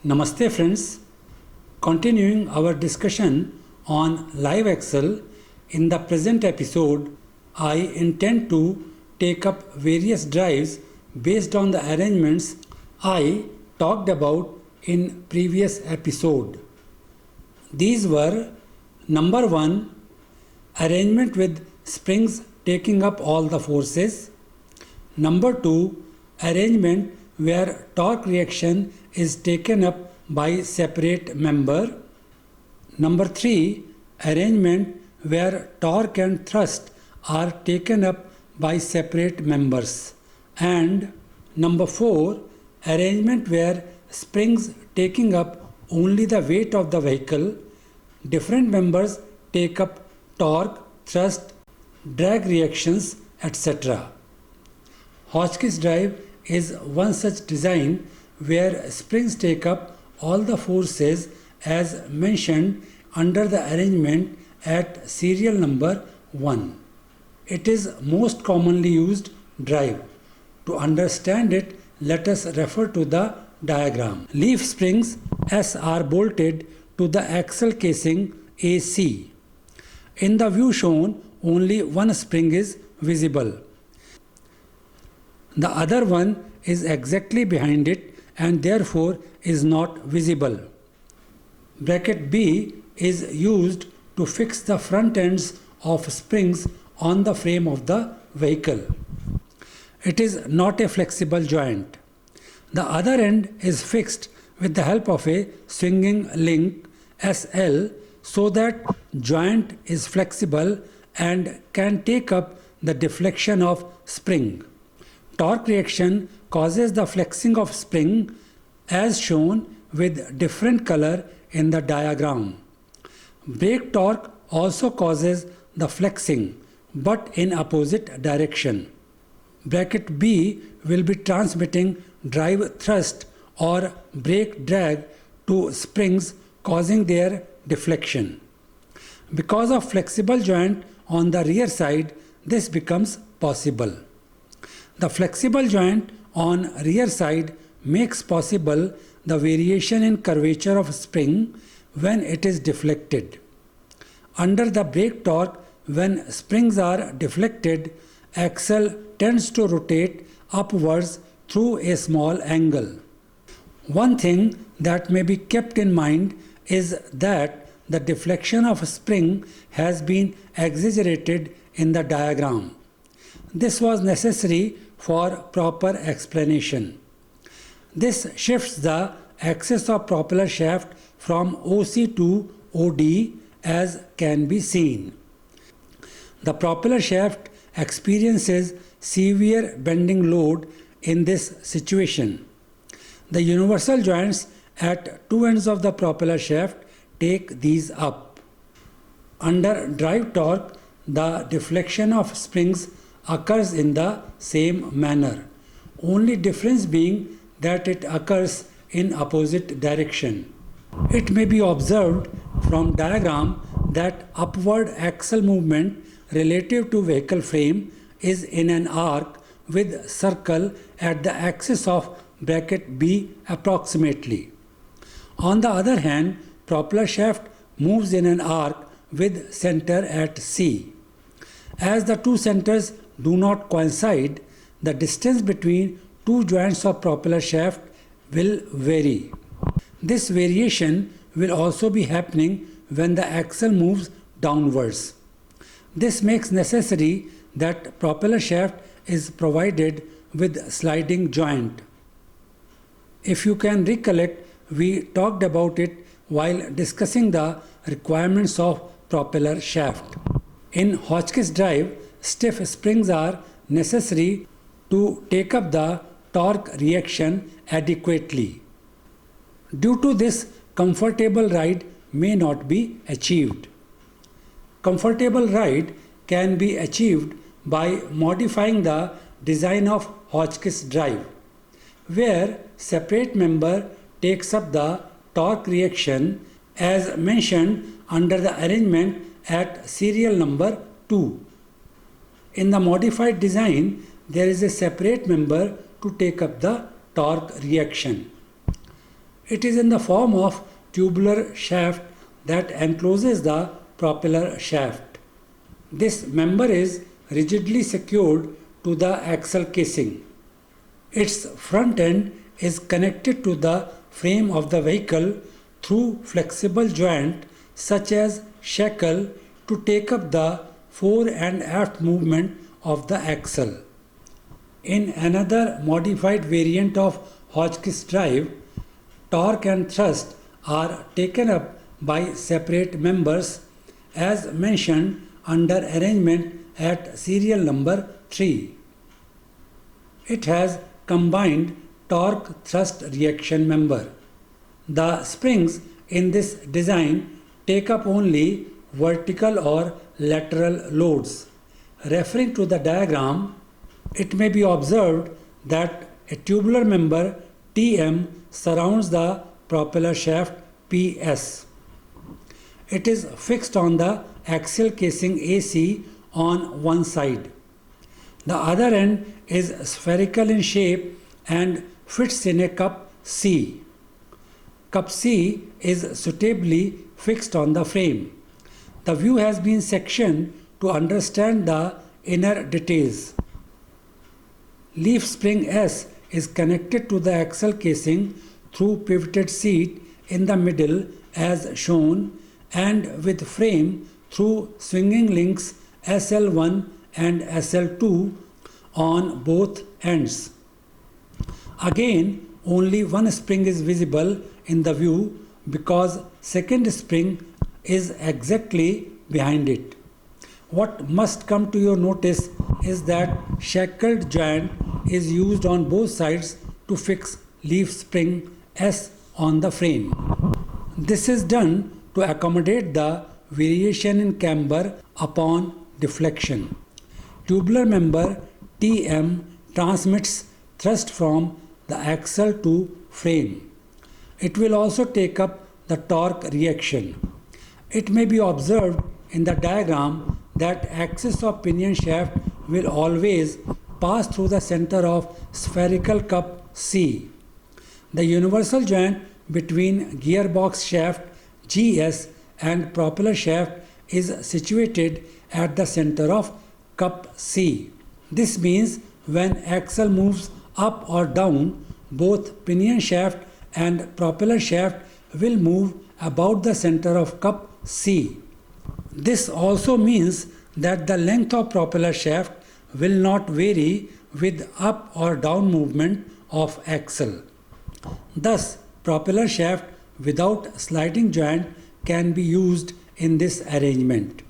Namaste friends, continuing our discussion on live axle, in the present episode I intend to take up various drives based on the arrangements I talked about in previous episode. These were number 1, arrangement with springs taking up all the forces. Number 2, arrangement where torque reaction is taken up by separate member. Number 3, arrangement where torque and thrust are taken up by separate members. And number 4, arrangement where springs taking up only the weight of the vehicle, different members take up torque, thrust, drag reactions, etc. Hotchkiss drive is one such design where springs take up all the forces as mentioned under the arrangement at serial number 1. It is most commonly used drive. To understand it, let us refer to the diagram. Leaf springs S are bolted to the axle casing AC. In the view shown, only one spring is visible. The other one is exactly behind it and therefore is not visible. Bracket B is used to fix the front ends of springs on the frame of the vehicle. It is not a flexible joint. The other end is fixed with the help of a swinging link SL so that joint is flexible and can take up the deflection of spring. Torque reaction causes the flexing of spring as shown with different color in the diagram. Brake torque also causes the flexing but in opposite direction. Bracket B will be transmitting drive thrust or brake drag to springs causing their deflection. Because of flexible joint on the rear side, this becomes possible. The flexible joint on rear side makes possible the variation in curvature of spring when it is deflected. Under the brake torque, when springs are deflected, axle tends to rotate upwards through a small angle. One thing that may be kept in mind is that the deflection of a spring has been exaggerated in the diagram. This was necessary for proper explanation. This shifts the axis of propeller shaft from OC to OD as can be seen. The propeller shaft experiences severe bending load in this situation. The universal joints at two ends of the propeller shaft take these up. Under drive torque, the deflection of springs occurs in the same manner, only difference being that it occurs in opposite direction. It may be observed from diagram that upward axle movement relative to vehicle frame is in an arc with circle at the axis of bracket B approximately. On the other hand, propeller shaft moves in an arc with center at C. As the two centers do not coincide, the distance between two joints of propeller shaft will vary. This variation will also be happening when the axle moves downwards. This makes necessary that propeller shaft is provided with sliding joint. If you can recollect, we talked about it while discussing the requirements of propeller shaft. In Hotchkiss drive, stiff springs are necessary to take up the torque reaction adequately. Due to this, comfortable ride may not be achieved. Comfortable ride can be achieved by modifying the design of Hotchkiss drive, where separate member takes up the torque reaction as mentioned under the arrangement at serial number 2. In the modified design, there is a separate member to take up the torque reaction. It is in the form of tubular shaft that encloses the propeller shaft. This member is rigidly secured to the axle casing. Its front end is connected to the frame of the vehicle through flexible joint such as shackle to take up the fore and aft movement of the axle. In another modified variant of Hotchkiss drive, torque and thrust are taken up by separate members as mentioned under arrangement at serial number 3. It has combined torque thrust reaction member. The springs in this design take up only vertical or lateral loads. Referring to the diagram, it may be observed that a tubular member TM surrounds the propeller shaft PS. It is fixed on the axial casing AC on one side. The other end is spherical in shape and fits in a cup C. Cup C is suitably fixed on the frame. The view has been sectioned to understand the inner details. Leaf spring S is connected to the axle casing through pivoted seat in the middle as shown and with frame through swinging links SL1 and SL2 on both ends. Again, only one spring is visible in the view because second spring is exactly behind it. What must come to your notice is that shackled joint is used on both sides to fix leaf spring S on the frame. This is done to accommodate the variation in camber upon deflection. Tubular member TM transmits thrust from the axle to frame. It will also take up the torque reaction. It may be observed in the diagram that axis of pinion shaft will always pass through the center of spherical cup C. The universal joint between gearbox shaft GS and propeller shaft is situated at the center of cup C. This means when axle moves up or down, both pinion shaft and propeller shaft will move about the center of cup C. This also means that the length of propeller shaft will not vary with up or down movement of axle. Thus, propeller shaft without sliding joint can be used in this arrangement.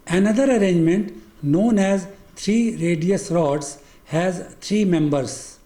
Another arrangement known as 3 radius rods has 3 members.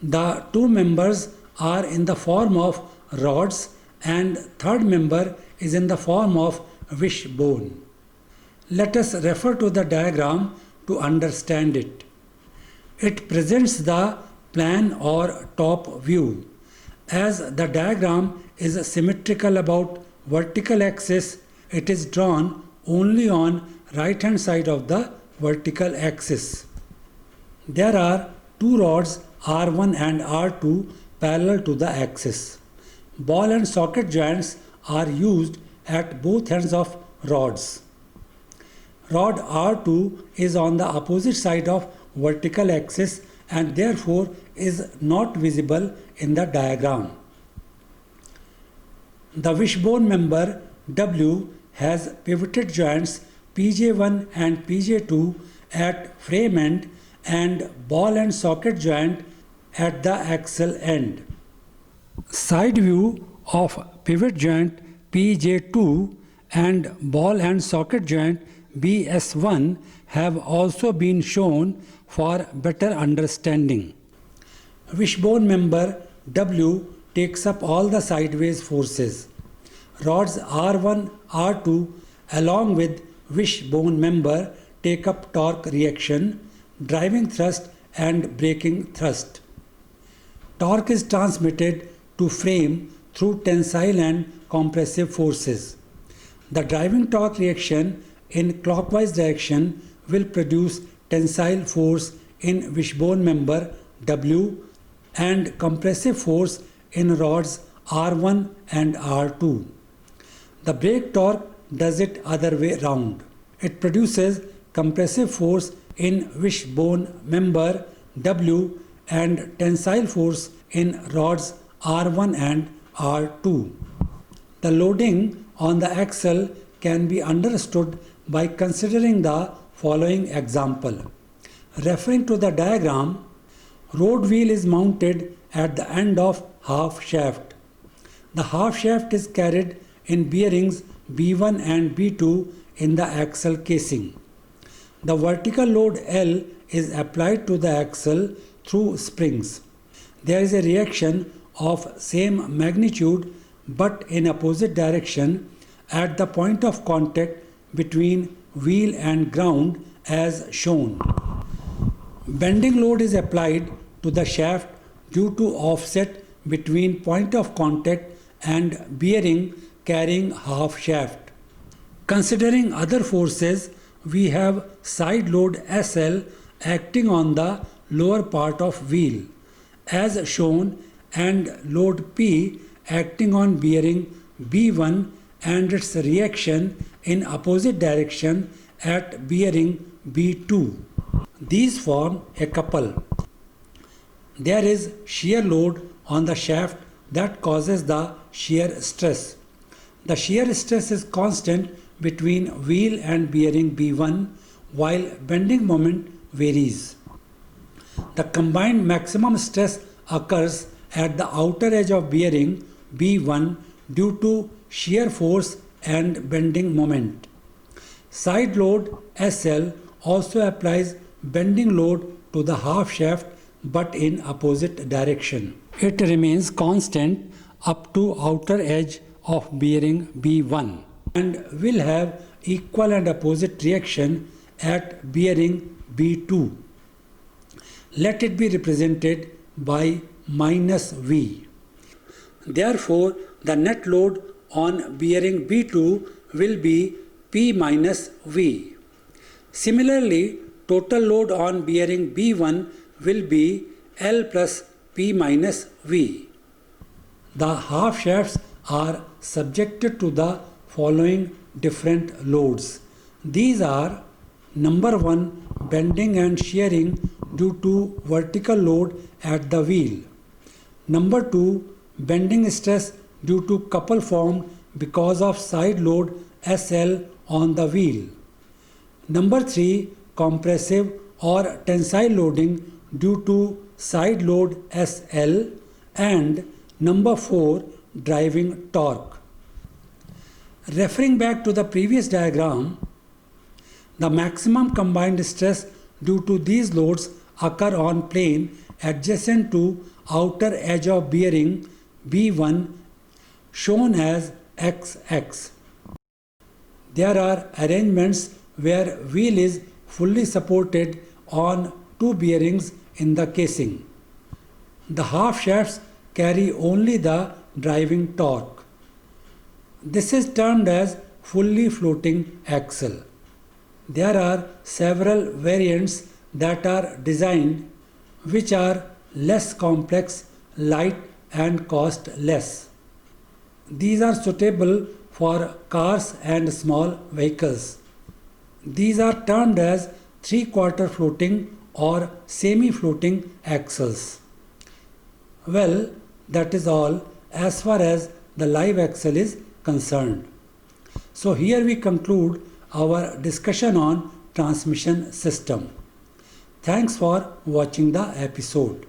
The 2 members are in the form of rods and third member is in the form of wishbone. Let us refer to the diagram to understand it. It presents the plan or top view. As the diagram is symmetrical about vertical axis, it is drawn only on right hand side of the vertical axis. There are 2 rods R1 and R2 parallel to the axis. Ball and socket joints are used at both ends of rods. Rod R2 is on the opposite side of vertical axis and therefore is not visible in the diagram. The wishbone member W has pivoted joints PJ1 and PJ2 at frame end and ball and socket joint at the axle end. Side view of pivot joint PJ2 and ball and socket joint BS1 have also been shown for better understanding. Wishbone member W takes up all the sideways forces. Rods R1, R2 along with wishbone member take up torque reaction, driving thrust and braking thrust. Torque is transmitted to frame through tensile and compressive forces. The driving torque reaction in clockwise direction will produce tensile force in wishbone member W and compressive force in rods R1 and R2. The brake torque does it other way round. It produces compressive force in wishbone member W and tensile force in rods R1 and R2. The loading on the axle can be understood by considering the following example. Referring to the diagram, road wheel is mounted at the end of half shaft. The half shaft is carried in bearings B1 and B2 in the axle casing. The vertical load L is applied to the axle through springs. There is a reaction of same magnitude but in opposite direction at the point of contact between wheel and ground as shown. Bending load is applied to the shaft due to offset between point of contact and bearing carrying half shaft. Considering other forces, we have side load SL acting on the lower part of wheel as shown and load P acting on bearing B1 and its reaction in opposite direction at bearing B2. These form a couple. There is shear load on the shaft that causes the shear stress. The shear stress is constant between wheel and bearing B1 while bending moment varies. The combined maximum stress occurs at the outer edge of bearing B1 due to shear force and bending moment. Side load SL also applies bending load to the half shaft but in opposite direction. It remains constant up to outer edge of bearing B1 and will have equal and opposite reaction at bearing B2. Let it be represented by minus V. Therefore, the net load on bearing B2 will be P minus V. Similarly, total load on bearing B1 will be L plus P minus V. The half shafts are subjected to the following different loads. These are number 1 bending and shearing due to vertical load at the wheel. Number 2 bending stress due to couple formed because of side load SL on the wheel. Number 3 compressive or tensile loading due to side load SL, and number 4 driving torque. Referring back to the previous diagram, the maximum combined stress due to these loads occur on plane adjacent to outer edge of bearing B1 shown as XX. There are arrangements where wheel is fully supported on two bearings in the casing. The half shafts carry only the driving torque. This is termed as fully floating axle. There are several variants that are designed which are less complex, light and cost less. These are suitable for cars and small vehicles. These are termed as 3/4 floating or semi-floating axles. Well, that is all as far as the live axle is concerned. So here we conclude our discussion on transmission system. Thanks for watching the episode.